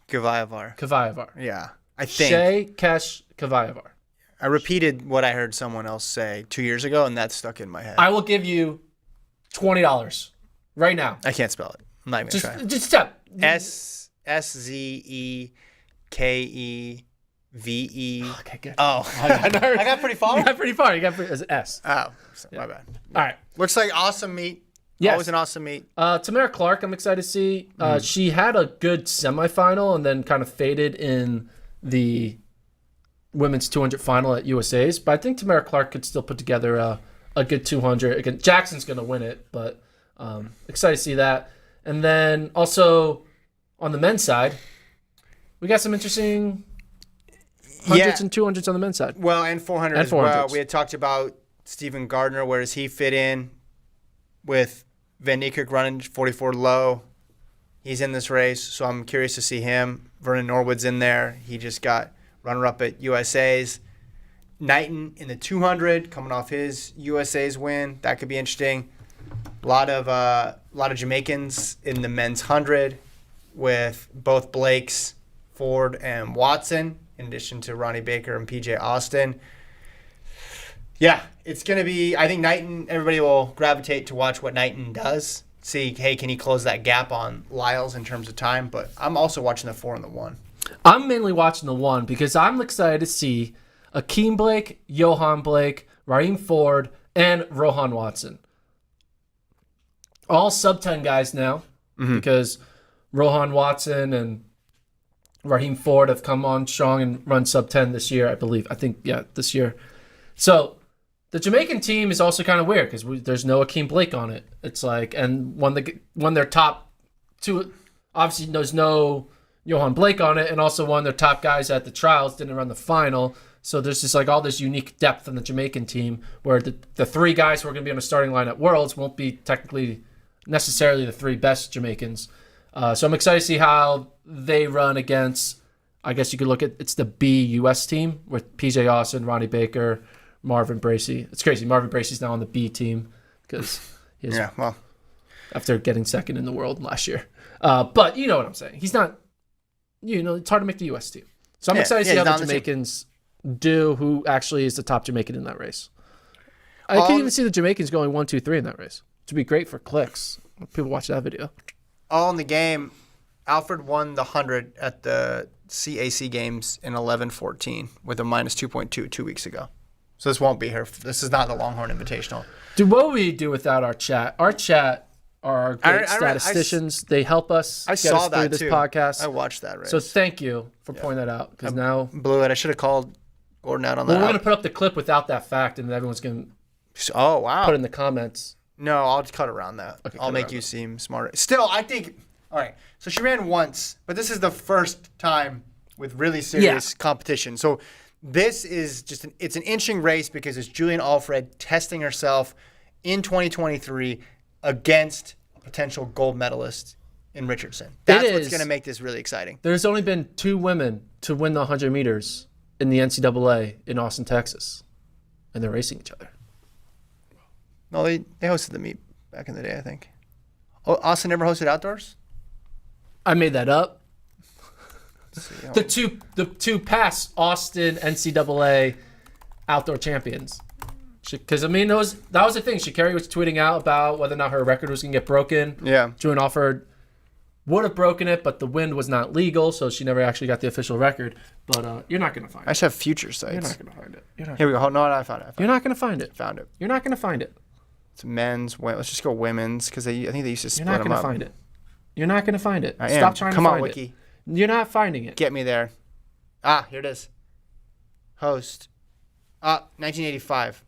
Kavayevar. Yeah, I think. Sha'Carri Kavayevar. I repeated what I heard someone else say 2 years ago, and that stuck in my head. I will give you $20 right now. I can't spell it. I'm not even going to try. Just step. SZEKEVE. Okay, good. Oh, I got pretty far. You got pretty far. You got as an S. Oh, my bad. All right. Looks like awesome meet. Yes. Always an awesome meet. Tamara Clark, I'm excited to see. She had a good semifinal and then kind of faded in the women's 200 final at USA's. But I think Tamara Clark could still put together a good 200. Again, Jackson's going to win it, but excited to see that. And then also on the men's side, we got some interesting 100s and 200s on the men's side. Well, and 400 as well. We had talked about Stephen Gardner. Where does he fit in with Van Niekerk running 44 low? He's in this race, so I'm curious to see him. Vernon Norwood's in there. He just got runner-up at USA's. Knighton in the 200, coming off his USA's win. That could be interesting. A lot a lot of Jamaicans in the men's 100 with both Blakes, Ford, and Watson, in addition to Ronnie Baker and PJ Austin. Yeah, it's going to be, I think Knighton, everybody will gravitate to watch what Knighton does. See, hey, can he close that gap on Lyles in terms of time? But I'm also watching the 4 and the 1. I'm mainly watching the 1 because I'm excited to see Akeem Blake, Johan Blake, Raheem Ford, and Rohan Watson. All sub-10 guys now because Rohan Watson and Raheem Ford have come on strong and run sub-10 this year, I believe. This year. So the Jamaican team is also kind of weird because there's no Akeem Blake on it. It's like, and when their top 2, obviously there's no Johan Blake on it, and also one of their top guys at the trials didn't run the final. So there's just like all this unique depth on the Jamaican team where the 3 guys who are going to be on the starting line at Worlds won't be technically necessarily the 3 best Jamaicans. So I'm excited to see how they run against, I guess you could look at, it's the B US team with PJ Austin, Ronnie Baker, Marvin Bracey. It's crazy. Marvin Bracey's now on the B team because he's after getting second in the world last year. But you know what I'm saying. He's not, it's hard to make the US team. So I'm excited to see how the Jamaicans do, who actually is the top Jamaican in that race. I can't even see the Jamaicans going 1, 2, 3 in that race. Which would be great for clicks. People watch that video. All in the game, Alfred won the 100 at the CAC games in 11:14 with a minus 2.2 2 weeks ago. So this won't be here. This is not the Longhorn Invitational. Dude, what would we do without our chat? Our chat are our great statisticians. They help us get us through this podcast. I watched that race. So thank you for pointing that out. Because now blew it. I should have called Gordon out on that. We're going to put up the clip without that fact, and everyone's going to put it in the comments. No, I'll just cut around that. Okay, I'll make you seem smarter. Still, I think, all right, so she ran once, but this is the first time with really serious competition. So this is just it's an inching race because it's Julian Alfred testing herself in 2023 against a potential gold medalist in Richardson. That's what's going to make this really exciting. There's only been 2 women to win the 100 meters in the NCAA in Austin, Texas, and they're racing each other. No, they hosted the meet back in the day, I think. Oh, Austin never hosted outdoors? I made that up. The two past Austin NCAA outdoor champions. Because, I mean, that was the thing. Sha'Carri was tweeting out about whether or not her record was going to get broken. Yeah. Julian Alford would have broken it, but the wind was not legal, so she never actually got the official record. But you're not going to find it. I should have future sites. You're not going to find it. Here we go. No, I found it. You're not going to find it. Found it. You're not going to find it. It's men's. Let's just go women's because I think they used to split them up. You're not going to find it. You're not going to find it. I Stop am. trying Come to on, find Wiki. it. You're not finding it. Get me there. Here it is. Host. 1985.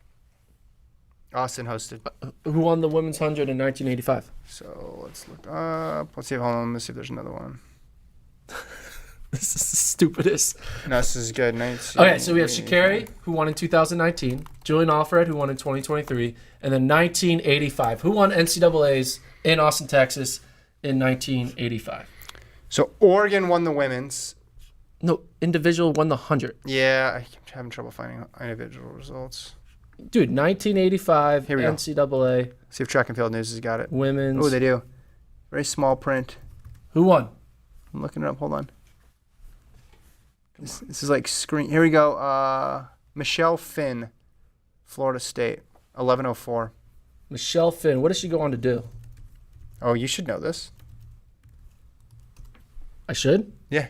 Austin hosted. Who won the women's 100 in 1985? So let's look up. Let's see if there's another one. This is the stupidest. No, this is good. Okay, so we have Sha'Carri, who won in 2019, Julian Alfred, who won in 2023, and then 1985. Who won NCAAs in Austin, Texas in 1985? So Oregon won the women's. No, individual won the 100. Yeah, I'm having trouble finding individual results. Dude, 1985 Here we go. NCAA. See if Track and Field News has got it. Women's. Oh, they do. Very small print. Who won? I'm looking it up. Hold on. This is like screen. Here we go. Michelle Finn, Florida State, 11:04. Michelle Finn. What does she go on to do? Oh, you should know this. I should? Yeah.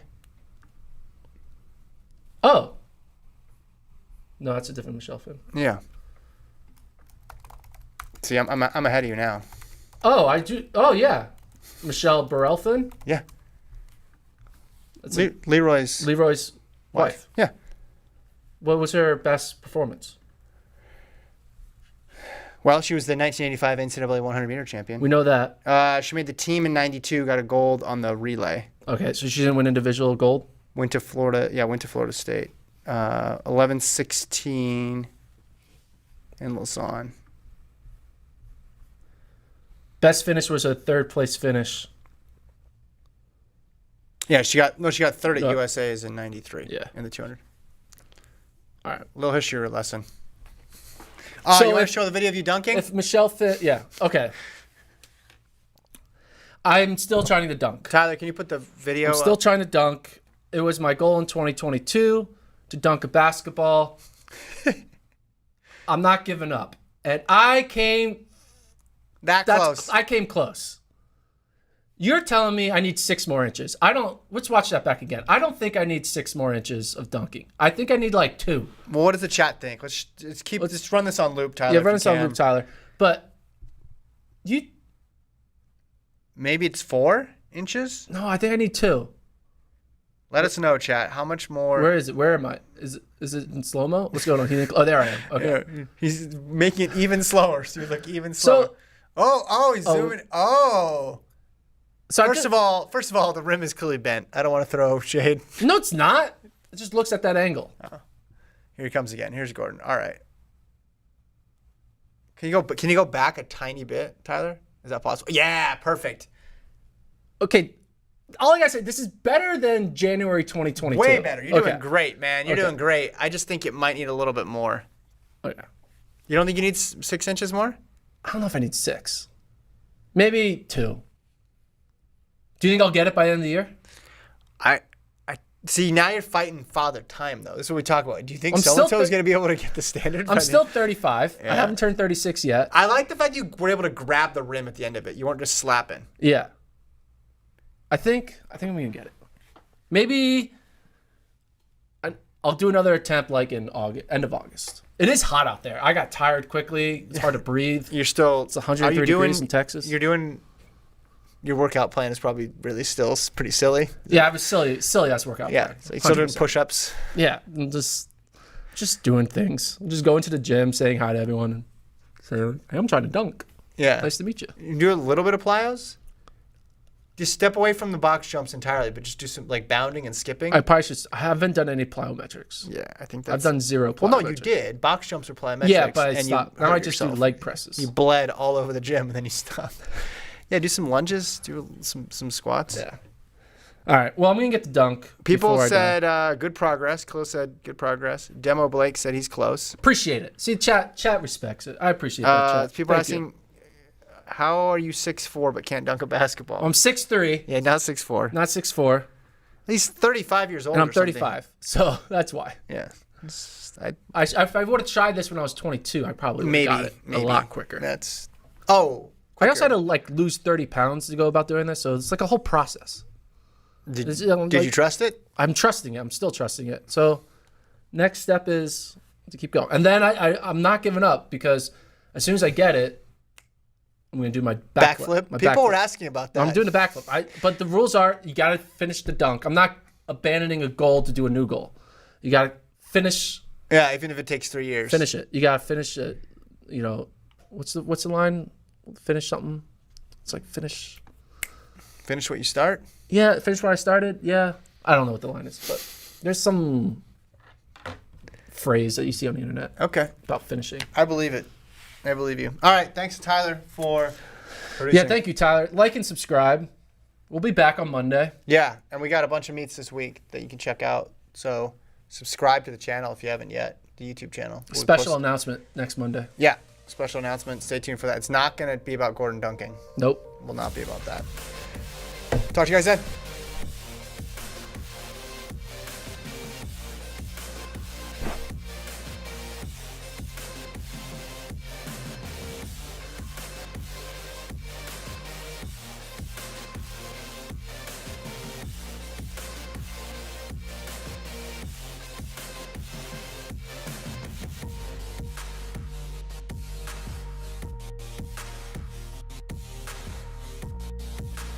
Oh. No, that's a different Michelle Finn. Yeah. See, I'm ahead of you now. Oh, I do. Oh, yeah. Michelle Burrell Finn? Yeah. That's Leroy's wife. Yeah. What was her best performance? Well, she was the 1985 NCAA 100-meter champion. We know that. She made the team in 92, got a gold on the relay. Okay, so she didn't win individual gold? Went to Florida State. 11:16 in Lausanne. Best finish was a third place finish. Yeah, she got third at USA's in 93. Yeah. In the 200. All right. Little history lesson. So you want to show the video of you dunking? If Michelle Finn, yeah, okay. I'm still trying to dunk. Tyler, can you put the video I'm still up? trying to dunk. It was my goal in 2022 to dunk a basketball. I'm not giving up. And I came Close. I came close. You're telling me I need 6 more inches. Let's watch that back again. I don't think I need 6 more inches of dunking. I think I need like 2. Well, what does the chat think? Let's just run this on loop, Tyler. Yeah, run this on loop, Tyler. But maybe it's 4 inches? No, I think I need 2. Let us know, chat. How much more? Where is it? Where am I? Is it in slow-mo? What's going on? Oh, there I am. Okay. Yeah, he's making it even slower, so you look even slower. He's zooming. Oh. So First of all, the rim is clearly bent. I don't want to throw shade. No, it's not. It just looks at that angle. Oh. Here he comes again. Here's Gordon. All right. Can you go back a tiny bit, Tyler? Is that possible? Yeah, perfect. Okay. All I gotta say, this is better than January 2022. Way better. You're doing great, man. You're doing great. I just think it might need a little bit more. Okay. You don't think you need 6 inches more? I don't know if I need 6. Maybe 2. Do you think I'll get it by the end of the year? I see. Now you're fighting father time, though. This is what we talk about. Do you think so-and-so is going to be able to get the standard? I'm still 35. Yeah. I haven't turned 36 yet. I like the fact you were able to grab the rim at the end of it. You weren't just slapping. Yeah. I think I'm gonna get it. Maybe I'll do another attempt like in end of August. It is hot out there. I got tired quickly. It's hard to breathe. It's 130 degrees in Texas. You're doing your workout plan is probably really still pretty silly. Yeah, I have a silly ass workout plan. So you're still doing push-ups. Yeah, I'm just doing things. I'm just going to the gym, saying hi to everyone, and saying, "Hey, I'm trying to dunk." Yeah. Nice to meet you. You do a little bit of plyos. Just step away from the box jumps entirely, but just do some like bounding and skipping. I haven't done any plyometrics. Yeah, I think I've done 0 plyometrics. Well, no, you did. Box jumps are plyometrics. Yeah, but I stopped. Now I just do leg presses. You bled all over the gym and then you stopped. Yeah, do some lunges, do some squats. Yeah. All right. Well, I'm going to get the dunk. People said good progress. Klo said good progress. Demo Blake said he's close. Appreciate it. See, chat respects it. I appreciate that, chat. People are asking, how are you 6'4" but can't dunk a basketball? I'm 6'3". Yeah, not 6'4". Not 6'4". He's 35 years old. And I'm 35. So that's why. Yeah. If I would have tried this when I was 22, I probably would have got it a lot quicker. Quicker. I also had to lose 30 pounds to go about doing this, so it's like a whole process. Did you trust it? I'm trusting it. I'm still trusting it. So next step is to keep going. And then I'm not giving up because as soon as I get it, I'm going to do my backflip. People were asking about that. I'm doing the backflip. But the rules are you got to finish the dunk. I'm not abandoning a goal to do a new goal. You got to finish. Yeah, even if it takes 3 years. Finish it. You got to finish it. You know, what's the line? Finish something. It's like finish. Finish what you start? Yeah, finish where I started. Yeah. I don't know what the line is, but there's some phrase that you see on the internet. Okay. About finishing. I believe it. I believe you. All right. Thanks, Tyler, for producing. Yeah, thank you, Tyler. Like and subscribe. We'll be back on Monday. Yeah, and we got a bunch of meets this week that you can check out. So subscribe to the channel if you haven't yet, the YouTube channel. Special announcement next Monday. Yeah, special announcement. Stay tuned for that. It's not going to be about Gordon dunking. Nope. Will not be about that. Talk to you guys then.